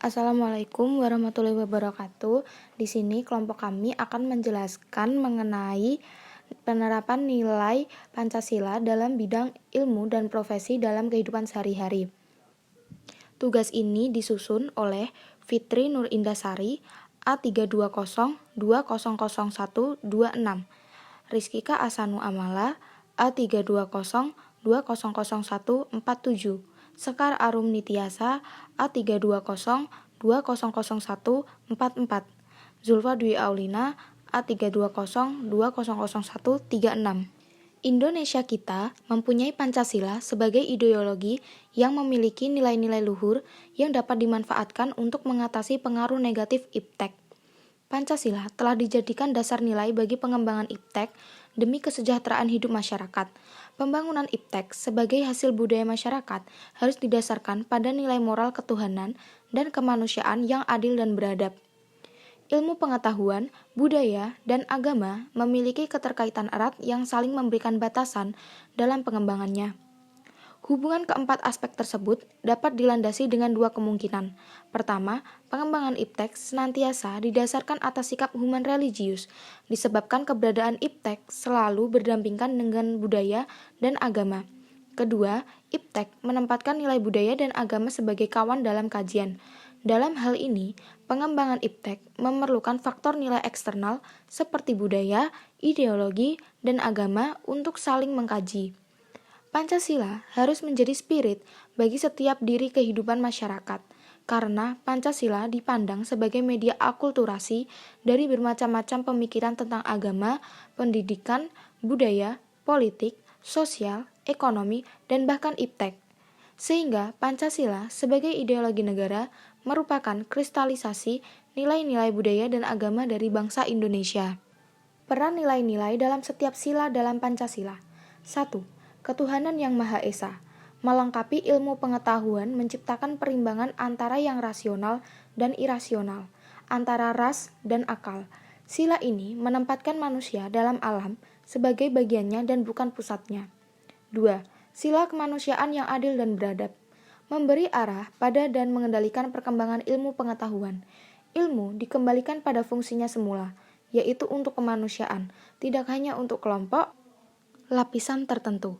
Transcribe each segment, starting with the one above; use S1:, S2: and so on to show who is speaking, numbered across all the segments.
S1: Assalamualaikum warahmatullahi wabarakatuh. Di sini kelompok kami akan menjelaskan mengenai penerapan nilai Pancasila dalam bidang ilmu dan profesi dalam kehidupan sehari-hari. Tugas ini disusun oleh Fitri Nur Indasari A320200126, Rizkika Asanu Amala A320200147, Sekar Arum Nitiasa A320200144, Zulfa Dwi Aulina A320200136. Indonesia kita mempunyai Pancasila sebagai ideologi yang memiliki nilai-nilai luhur yang dapat dimanfaatkan untuk mengatasi pengaruh negatif iptek. Pancasila telah dijadikan dasar nilai bagi pengembangan iptek demi kesejahteraan hidup masyarakat. Pembangunan iptek sebagai hasil budaya masyarakat harus didasarkan pada nilai moral ketuhanan dan kemanusiaan yang adil dan beradab. Ilmu pengetahuan, budaya, dan agama memiliki keterkaitan erat yang saling memberikan batasan dalam pengembangannya. Hubungan keempat aspek tersebut dapat dilandasi dengan dua kemungkinan. Pertama, pengembangan iptek senantiasa didasarkan atas sikap human religius, disebabkan keberadaan iptek selalu berdampingan dengan budaya dan agama. Kedua, iptek menempatkan nilai budaya dan agama sebagai kawan dalam kajian. Dalam hal ini, pengembangan iptek memerlukan faktor nilai eksternal seperti budaya, ideologi, dan agama untuk saling mengkaji. Pancasila harus menjadi spirit bagi setiap diri kehidupan masyarakat, karena Pancasila dipandang sebagai media akulturasi dari bermacam-macam pemikiran tentang agama, pendidikan, budaya, politik, sosial, ekonomi, dan bahkan iptek. Sehingga Pancasila sebagai ideologi negara merupakan kristalisasi nilai-nilai budaya dan agama dari bangsa Indonesia. Peran nilai-nilai dalam setiap sila dalam Pancasila. 1. Ketuhanan yang Maha Esa. Melengkapi ilmu pengetahuan menciptakan perimbangan antara yang rasional dan irasional, antara ras dan akal. Sila ini menempatkan manusia dalam alam sebagai bagiannya dan bukan pusatnya. 2. Sila kemanusiaan yang adil dan beradab. Memberi arah pada dan mengendalikan perkembangan ilmu pengetahuan. Ilmu dikembalikan pada fungsinya semula, yaitu untuk kemanusiaan, tidak hanya untuk kelompok, lapisan tertentu.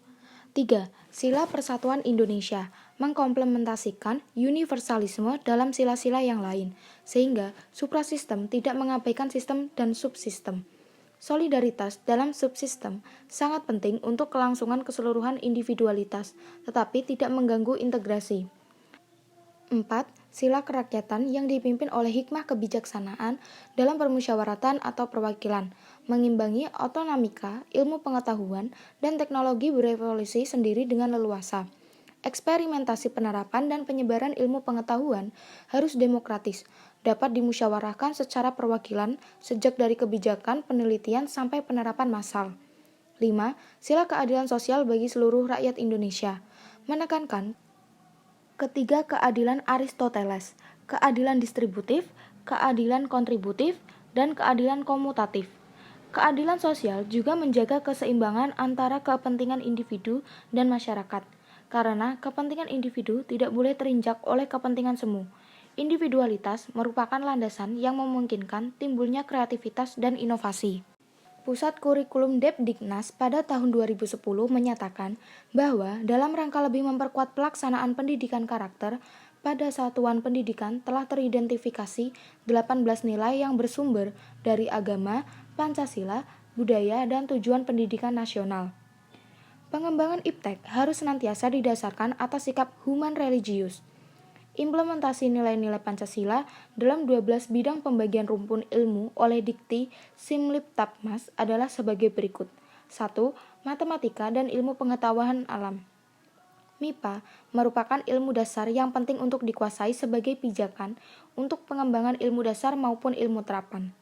S1: 3. Sila Persatuan Indonesia mengkomplementasikan universalisme dalam sila-sila yang lain, sehingga suprasistem tidak mengabaikan sistem dan subsistem. Solidaritas dalam subsistem sangat penting untuk kelangsungan keseluruhan individualitas, tetapi tidak mengganggu integrasi. 4. Sila kerakyatan yang dipimpin oleh hikmah kebijaksanaan dalam permusyawaratan atau perwakilan, mengimbangi otonomika, ilmu pengetahuan, dan teknologi berevolusi sendiri dengan leluasa. Eksperimentasi penerapan dan penyebaran ilmu pengetahuan harus demokratis, dapat dimusyawarahkan secara perwakilan sejak dari kebijakan, penelitian, sampai penerapan massal. 5. Sila keadilan sosial bagi seluruh rakyat Indonesia. Menekankan ketiga keadilan Aristoteles, keadilan distributif, keadilan kontributif, dan keadilan komutatif. Keadilan sosial juga menjaga keseimbangan antara kepentingan individu dan masyarakat, karena kepentingan individu tidak boleh terinjak oleh kepentingan semu. Individualitas merupakan landasan yang memungkinkan timbulnya kreativitas dan inovasi. Pusat Kurikulum Depdiknas pada tahun 2010 menyatakan bahwa dalam rangka lebih memperkuat pelaksanaan pendidikan karakter, pada satuan pendidikan telah teridentifikasi 18 nilai yang bersumber dari agama, Pancasila, budaya, dan tujuan pendidikan nasional. Pengembangan iptek harus senantiasa didasarkan atas sikap human religius. Implementasi nilai-nilai Pancasila dalam 12 bidang pembagian rumpun ilmu oleh Dikti Simliptapmas adalah sebagai berikut. 1. Matematika dan ilmu pengetahuan alam. MIPA merupakan ilmu dasar yang penting untuk dikuasai sebagai pijakan untuk pengembangan ilmu dasar maupun ilmu terapan.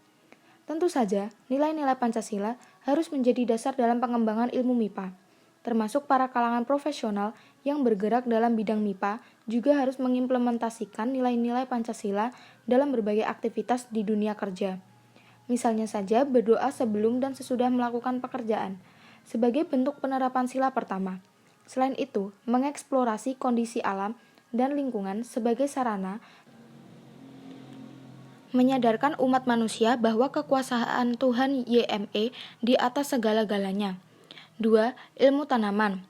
S1: Tentu saja, nilai-nilai Pancasila harus menjadi dasar dalam pengembangan ilmu MIPA. Termasuk para kalangan profesional yang bergerak dalam bidang MIPA juga harus mengimplementasikan nilai-nilai Pancasila dalam berbagai aktivitas di dunia kerja. Misalnya saja berdoa sebelum dan sesudah melakukan pekerjaan, sebagai bentuk penerapan sila pertama. Selain itu, mengeksplorasi kondisi alam dan lingkungan sebagai sarana menyadarkan umat manusia bahwa kekuasaan Tuhan YME di atas segala-galanya. 2. Ilmu tanaman.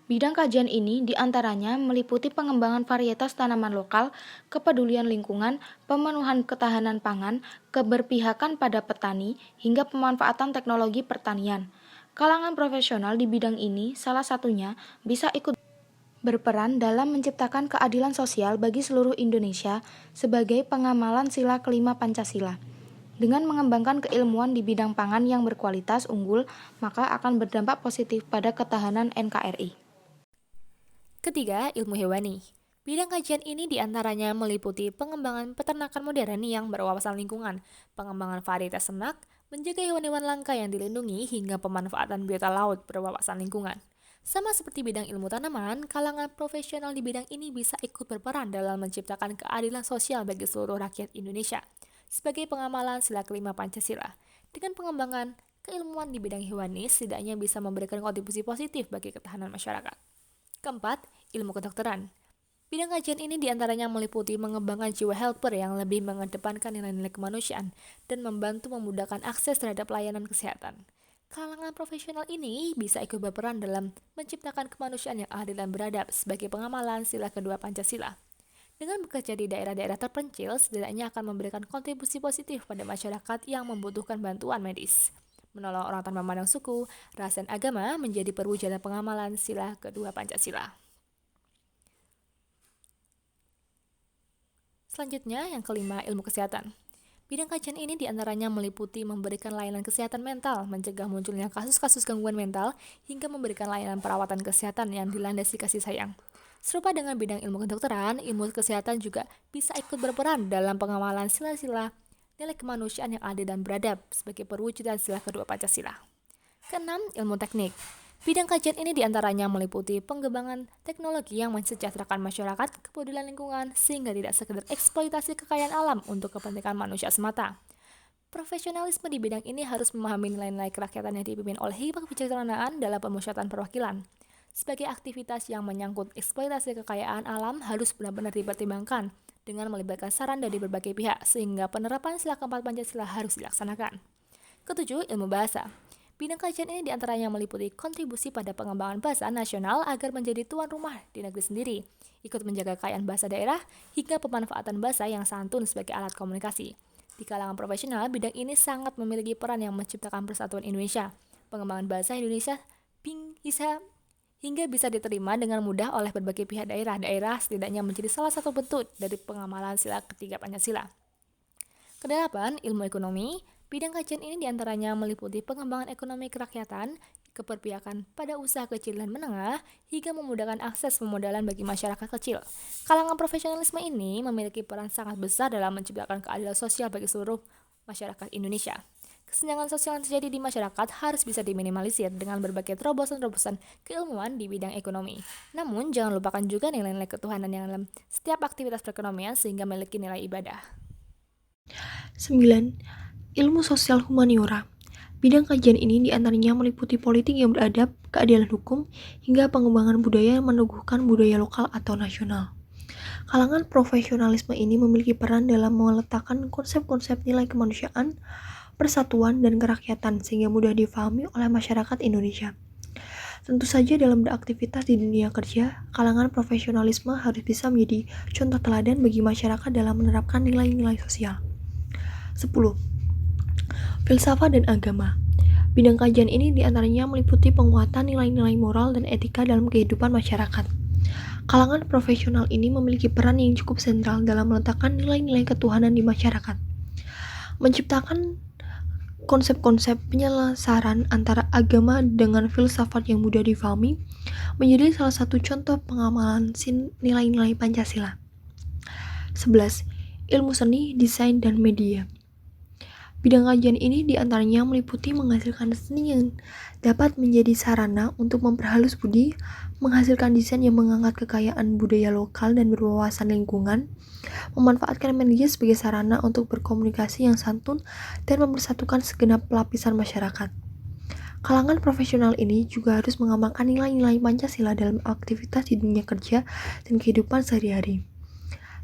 S1: Bidang kajian ini diantaranya meliputi pengembangan varietas tanaman lokal, kepedulian lingkungan, pemenuhan ketahanan pangan, keberpihakan pada petani, hingga pemanfaatan teknologi pertanian. Kalangan profesional di bidang ini salah satunya bisa ikut berperan dalam menciptakan keadilan sosial bagi seluruh Indonesia sebagai pengamalan sila kelima Pancasila. Dengan mengembangkan keilmuan di bidang pangan yang berkualitas unggul, maka akan berdampak positif pada ketahanan NKRI.
S2: Ketiga, ilmu hewani. Bidang kajian ini diantaranya meliputi pengembangan peternakan modern yang berwawasan lingkungan, pengembangan varietas ternak, menjaga hewan-hewan langka yang dilindungi, hingga pemanfaatan biota laut berwawasan lingkungan. Sama seperti bidang ilmu tanaman, kalangan profesional di bidang ini bisa ikut berperan dalam menciptakan keadilan sosial bagi seluruh rakyat Indonesia sebagai pengamalan sila kelima Pancasila. Dengan pengembangan keilmuan di bidang hewani, setidaknya bisa memberikan kontribusi positif bagi ketahanan masyarakat. Keempat, ilmu kedokteran. Bidang kajian ini diantaranya meliputi mengembangkan jiwa helper yang lebih mengedepankan nilai-nilai kemanusiaan dan membantu memudahkan akses terhadap layanan kesehatan. Kalangan profesional ini bisa ikut berperan dalam menciptakan kemanusiaan yang adil dan beradab sebagai pengamalan sila kedua Pancasila. Dengan bekerja di daerah-daerah terpencil, setidaknya akan memberikan kontribusi positif pada masyarakat yang membutuhkan bantuan medis. Menolong orang tanpa memandang suku, ras, dan agama menjadi perwujudan pengamalan sila kedua Pancasila. Selanjutnya, yang kelima, ilmu kesehatan. Bidang kajian ini diantaranya meliputi memberikan layanan kesehatan mental, mencegah munculnya kasus-kasus gangguan mental, hingga memberikan layanan perawatan kesehatan yang dilandasi kasih sayang. Serupa dengan bidang ilmu kedokteran, ilmu kesehatan juga bisa ikut berperan dalam pengamalan sila-sila nilai kemanusiaan yang adil dan beradab sebagai perwujudan sila kedua Pancasila. Keenam, ilmu teknik. Bidang kajian ini diantaranya meliputi pengembangan teknologi yang mensejahterakan masyarakat, kepedulian lingkungan, sehingga tidak sekedar eksploitasi kekayaan alam untuk kepentingan manusia semata. Profesionalisme di bidang ini harus memahami nilai-nilai kerakyatan yang dipimpin oleh hikmah kebijaksanaan dalam pemusyawaratan perwakilan. Sebagai aktivitas yang menyangkut eksploitasi kekayaan alam harus benar-benar dipertimbangkan dengan melibatkan saran dari berbagai pihak, sehingga penerapan sila keempat Pancasila harus dilaksanakan. Ketujuh, ilmu bahasa. Bidang kajian ini diantaranya meliputi kontribusi pada pengembangan bahasa nasional agar menjadi tuan rumah di negeri sendiri, ikut menjaga kekayaan bahasa daerah, hingga pemanfaatan bahasa yang santun sebagai alat komunikasi. Di kalangan profesional, bidang ini sangat memiliki peran yang menciptakan persatuan Indonesia. Pengembangan bahasa Indonesia hingga bisa diterima dengan mudah oleh berbagai pihak daerah setidaknya menjadi salah satu bentuk dari pengamalan sila ketiga Pancasila. Kedelapan, ilmu ekonomi. Bidang kajian ini diantaranya meliputi pengembangan ekonomi kerakyatan, keberpihakan pada usaha kecil dan menengah, hingga memudahkan akses pemodalan bagi masyarakat kecil. Kalangan profesionalisme ini memiliki peran sangat besar dalam menciptakan keadilan sosial bagi seluruh masyarakat Indonesia. Kesenjangan sosial yang terjadi di masyarakat harus bisa diminimalisir dengan berbagai terobosan-terobosan keilmuan di bidang ekonomi. Namun, jangan lupakan juga nilai-nilai ketuhanan yang dalam setiap aktivitas perekonomian sehingga memiliki nilai ibadah.
S3: 9. Ilmu sosial humaniora. Bidang kajian ini diantaranya meliputi politik yang beradab, keadilan hukum, hingga pengembangan budaya yang meneguhkan budaya lokal atau nasional. Kalangan profesionalisme ini memiliki peran dalam meletakkan konsep-konsep nilai kemanusiaan, persatuan, dan kerakyatan sehingga mudah difahami oleh masyarakat Indonesia. Tentu saja dalam beraktivitas di dunia kerja, kalangan profesionalisme harus bisa menjadi contoh teladan bagi masyarakat dalam menerapkan nilai-nilai sosial. 10. Filsafat dan agama. Bidang kajian ini diantaranya meliputi penguatan nilai-nilai moral dan etika dalam kehidupan masyarakat. Kalangan profesional ini memiliki peran yang cukup sentral dalam meletakkan nilai-nilai ketuhanan di masyarakat. Menciptakan konsep-konsep penyelarasan antara agama dengan filsafat yang mudah difahami menjadi salah satu contoh pengamalan nilai-nilai Pancasila. 11. Ilmu seni, desain, dan media. Bidang kajian ini diantaranya meliputi menghasilkan seni yang dapat menjadi sarana untuk memperhalus budi, menghasilkan desain yang mengangkat kekayaan budaya lokal dan berwawasan lingkungan, memanfaatkan media sebagai sarana untuk berkomunikasi yang santun dan mempersatukan segenap lapisan masyarakat. Kalangan profesional ini juga harus mengamalkan nilai-nilai Pancasila dalam aktivitas di dunia kerja dan kehidupan sehari-hari.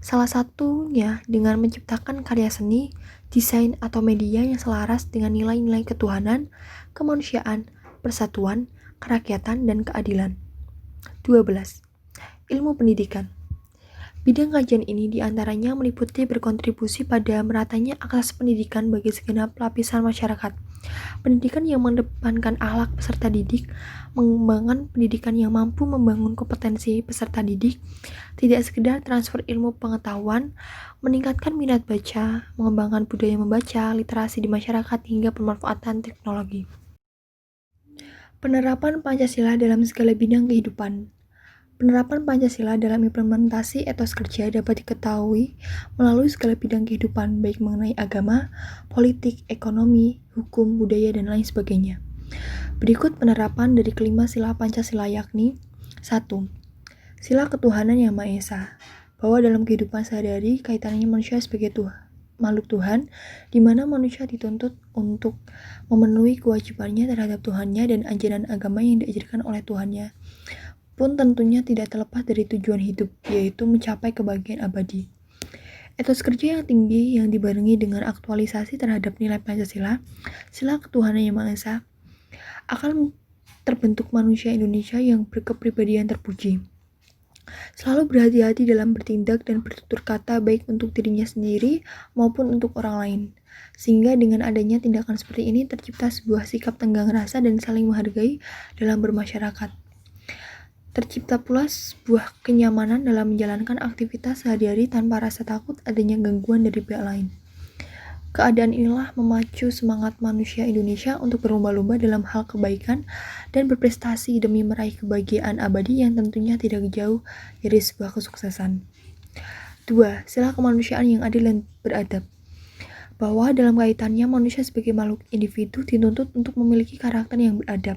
S3: Salah satunya dengan menciptakan karya seni, desain, atau media yang selaras dengan nilai-nilai ketuhanan, kemanusiaan, persatuan, kerakyatan, dan keadilan. 12. Ilmu pendidikan. Bidang kajian ini diantaranya meliputi berkontribusi pada meratanya akses pendidikan bagi segenap lapisan masyarakat. Pendidikan yang mengedepankan akhlak peserta didik, mengembangkan pendidikan yang mampu membangun kompetensi peserta didik, tidak sekedar transfer ilmu pengetahuan, meningkatkan minat baca, mengembangkan budaya membaca, literasi di masyarakat, hingga pemanfaatan teknologi. Penerapan Pancasila dalam segala bidang kehidupan. Penerapan Pancasila dalam implementasi etos kerja dapat diketahui melalui segala bidang kehidupan, baik mengenai agama, politik, ekonomi, hukum, budaya, dan lain sebagainya. Berikut penerapan dari kelima sila Pancasila yakni 1. Sila ketuhanan yang Maha Esa, bahwa dalam kehidupan sehari-hari kaitannya manusia sebagai makhluk Tuhan, di mana manusia dituntut untuk memenuhi kewajibannya terhadap Tuhannya dan ajaran agama yang diajarkan oleh Tuhannya pun tentunya tidak terlepas dari tujuan hidup, yaitu mencapai kebahagiaan abadi. Etos kerja yang tinggi yang dibarengi dengan aktualisasi terhadap nilai Pancasila, sila ketuhanan yang Maha Esa, akan terbentuk manusia Indonesia yang berkepribadian terpuji. Selalu berhati-hati dalam bertindak dan bertutur kata baik untuk dirinya sendiri maupun untuk orang lain. Sehingga dengan adanya tindakan seperti ini tercipta sebuah sikap tenggang rasa dan saling menghargai dalam bermasyarakat. Tercipta pula sebuah kenyamanan dalam menjalankan aktivitas sehari-hari tanpa rasa takut adanya gangguan dari pihak lain. Keadaan inilah memacu semangat manusia Indonesia untuk berlomba-lomba dalam hal kebaikan dan berprestasi demi meraih kebahagiaan abadi yang tentunya tidak jauh dari sebuah kesuksesan. 2. Sila kemanusiaan yang adil dan beradab. Bahwa dalam kaitannya manusia sebagai makhluk individu dituntut untuk memiliki karakter yang beradab.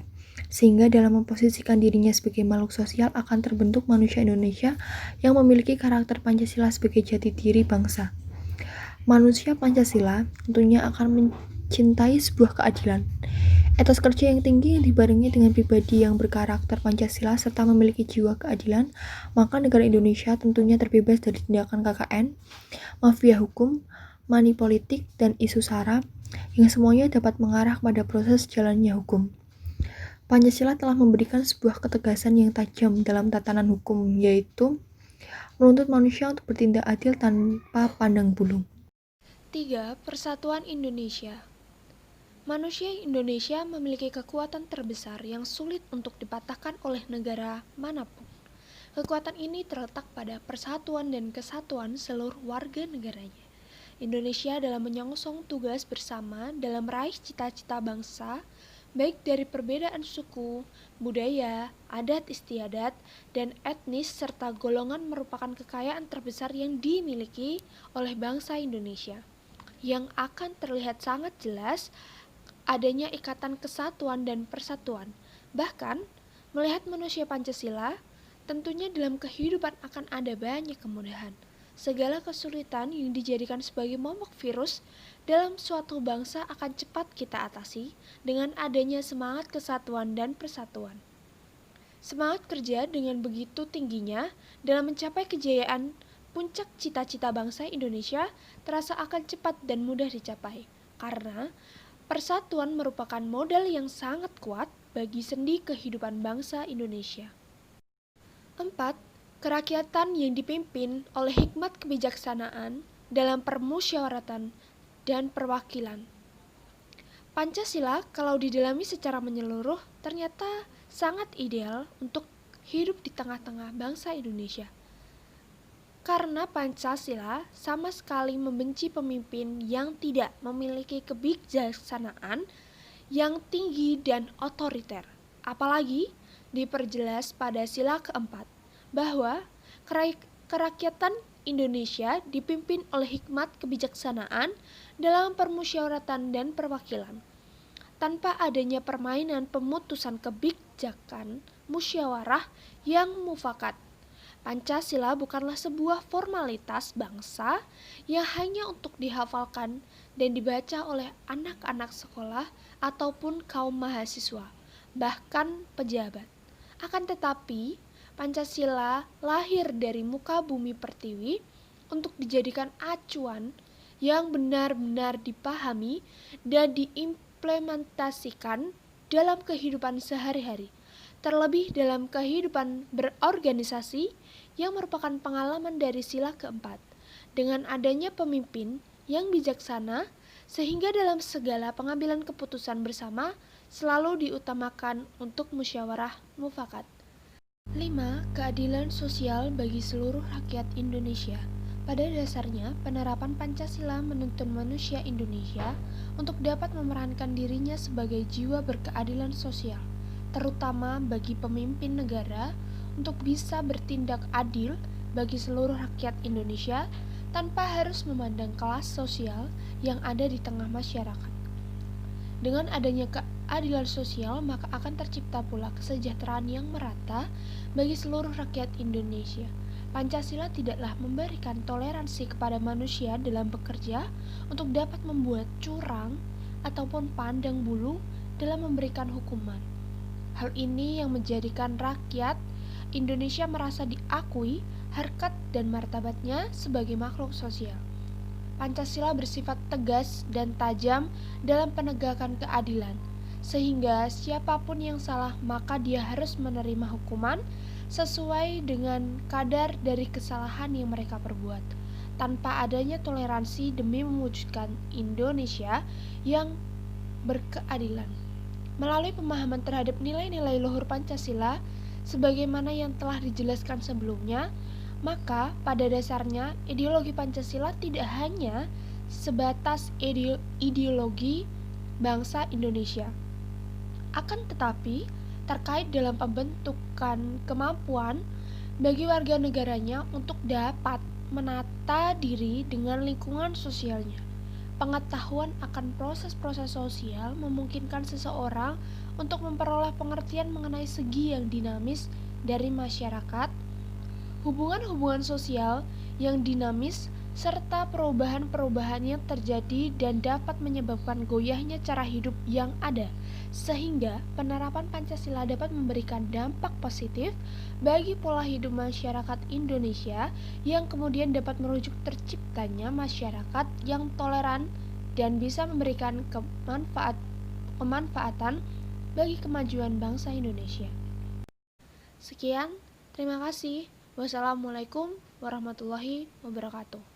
S3: Sehingga dalam memposisikan dirinya sebagai makhluk sosial akan terbentuk manusia Indonesia yang memiliki karakter Pancasila sebagai jati diri bangsa. Manusia Pancasila tentunya akan mencintai sebuah keadilan. Etos kerja yang tinggi yang dibarengi dengan pribadi yang berkarakter Pancasila serta memiliki jiwa keadilan, maka negara Indonesia tentunya terbebas dari tindakan KKN, mafia hukum, money politik, dan isu SARA yang semuanya dapat mengarah pada proses jalannya hukum. Pancasila telah memberikan sebuah ketegasan yang tajam dalam tatanan hukum, yaitu menuntut manusia untuk bertindak adil tanpa pandang bulu.
S1: 3. Persatuan Indonesia. Manusia Indonesia memiliki kekuatan terbesar yang sulit untuk dipatahkan oleh negara manapun. Kekuatan ini terletak pada persatuan dan kesatuan seluruh warga negaranya. Indonesia dalam menyongsong tugas bersama dalam meraih cita-cita bangsa, baik dari perbedaan suku, budaya, adat istiadat, dan etnis serta golongan merupakan kekayaan terbesar yang dimiliki oleh bangsa Indonesia. Yang akan terlihat sangat jelas adanya ikatan kesatuan dan persatuan. Bahkan, melihat manusia Pancasila, tentunya dalam kehidupan akan ada banyak kemudahan. Segala kesulitan yang dijadikan sebagai momok virus dalam suatu bangsa akan cepat kita atasi dengan adanya semangat kesatuan dan persatuan. Semangat kerja dengan begitu tingginya dalam mencapai kejayaan puncak cita-cita bangsa Indonesia terasa akan cepat dan mudah dicapai, karena persatuan merupakan modal yang sangat kuat bagi sendi kehidupan bangsa Indonesia. 4. Kerakyatan yang dipimpin oleh hikmat kebijaksanaan dalam permusyawaratan dan perwakilan. Pancasila kalau didalami secara menyeluruh ternyata sangat ideal untuk hidup di tengah-tengah bangsa Indonesia. Karena Pancasila sama sekali membenci pemimpin yang tidak memiliki kebijaksanaan yang tinggi dan otoriter. Apalagi diperjelas pada sila keempat, bahwa kerakyatan Indonesia dipimpin oleh hikmat kebijaksanaan dalam permusyawaratan dan perwakilan. Tanpa adanya permainan pemutusan kebijakan musyawarah yang mufakat. Pancasila bukanlah sebuah formalitas bangsa yang hanya untuk dihafalkan dan dibaca oleh anak-anak sekolah ataupun kaum mahasiswa, bahkan pejabat. Akan tetapi, Pancasila lahir dari muka bumi pertiwi
S4: untuk dijadikan acuan yang benar-benar dipahami dan diimplementasikan dalam kehidupan sehari-hari, terlebih dalam kehidupan berorganisasi yang merupakan pengalaman dari sila keempat. Dengan adanya pemimpin yang bijaksana, sehingga dalam segala pengambilan keputusan bersama selalu diutamakan untuk musyawarah mufakat. 5. Keadilan sosial bagi seluruh rakyat Indonesia. Pada dasarnya, penerapan Pancasila menuntun manusia Indonesia untuk dapat memerankan dirinya sebagai jiwa berkeadilan sosial, terutama bagi pemimpin negara untuk bisa bertindak adil bagi seluruh rakyat Indonesia tanpa harus memandang kelas sosial yang ada di tengah masyarakat. Dengan adanya keadilan sosial, maka akan tercipta pula kesejahteraan yang merata bagi seluruh rakyat Indonesia. Pancasila tidaklah memberikan toleransi kepada manusia dalam bekerja untuk dapat membuat curang ataupun pandang bulu dalam memberikan hukuman. Hal ini yang menjadikan rakyat Indonesia merasa diakui harkat dan martabatnya sebagai makhluk sosial. Pancasila bersifat tegas dan tajam dalam penegakan keadilan, sehingga siapapun yang salah maka dia harus menerima hukuman sesuai dengan kadar dari kesalahan yang mereka perbuat, tanpa adanya toleransi demi mewujudkan Indonesia yang berkeadilan. Melalui pemahaman terhadap nilai-nilai luhur Pancasila, sebagaimana yang telah dijelaskan sebelumnya, maka pada dasarnya ideologi Pancasila tidak hanya sebatas ideologi bangsa Indonesia, akan tetapi terkait dalam pembentukan kemampuan bagi warga negaranya untuk dapat menata diri dengan lingkungan sosialnya. Pengetahuan akan proses-proses sosial memungkinkan seseorang untuk memperoleh pengertian mengenai segi yang dinamis dari masyarakat, hubungan-hubungan sosial yang dinamis, serta perubahan-perubahan yang terjadi dan dapat menyebabkan goyahnya cara hidup yang ada, sehingga penerapan Pancasila dapat memberikan dampak positif bagi pola hidup masyarakat Indonesia yang kemudian dapat merujuk terciptanya masyarakat yang toleran dan bisa memberikan kemanfaatan bagi kemajuan bangsa Indonesia. Sekian, terima kasih. Wassalamualaikum warahmatullahi wabarakatuh.